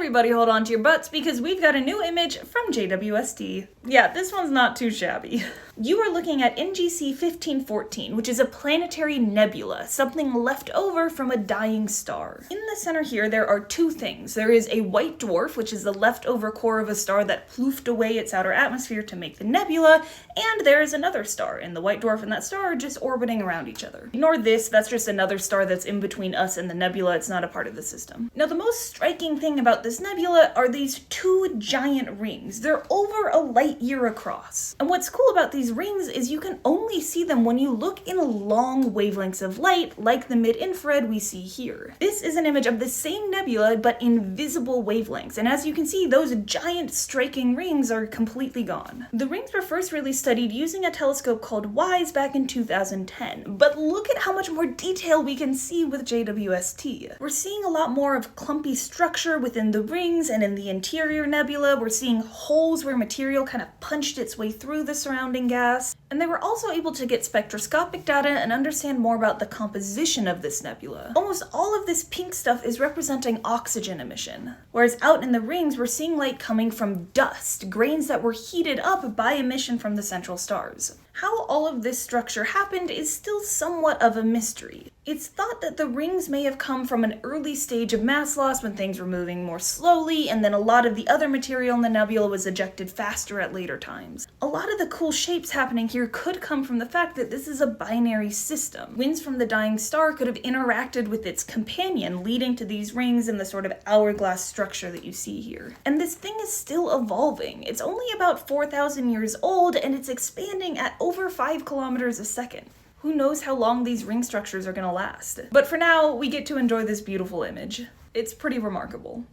Everybody hold on to your butts because we've got a new image from JWST. Yeah, this one's not too shabby. You are looking at NGC 1514, which is a planetary nebula, something left over from a dying star. In the center here, there are two things. There is a white dwarf, which is the leftover core of a star that ploofed away its outer atmosphere to make the nebula, and there is another star, and the white dwarf and that star are just orbiting around each other. Ignore this, that's just another star that's in between us and the nebula, it's not a part of the system. Now, the most striking thing about this nebula are these two giant rings. They're over a light year across. And what's cool about these rings is you can only see them when you look in long wavelengths of light, like the mid-infrared we see here. This is an image of the same nebula, but in visible wavelengths, and as you can see, those giant striking rings are completely gone. The rings were first really studied using a telescope called WISE back in 2010, but look at how much more detail we can see with JWST. We're seeing a lot more of clumpy structure within the rings and in the interior nebula. We're seeing holes where material kind of punched its way through the surrounding gas. And they were also able to get spectroscopic data and understand more about the composition of this nebula. Almost all of this pink stuff is representing oxygen emission, whereas out in the rings we're seeing light coming from dust, grains that were heated up by emission from the central stars. How all of this structure happened is still somewhat of a mystery. It's thought that the rings may have come from an early stage of mass loss when things were moving more slowly, and then a lot of the other material in the nebula was ejected faster at later times. A lot of the cool shapes happening here could come from the fact that this is a binary system. Winds from the dying star could have interacted with its companion, leading to these rings and the sort of hourglass structure that you see here. And this thing is still evolving. It's only about 4,000 years old, and it's expanding at over 5 kilometers a second. Who knows how long these ring structures are gonna last? But for now, we get to enjoy this beautiful image. It's pretty remarkable.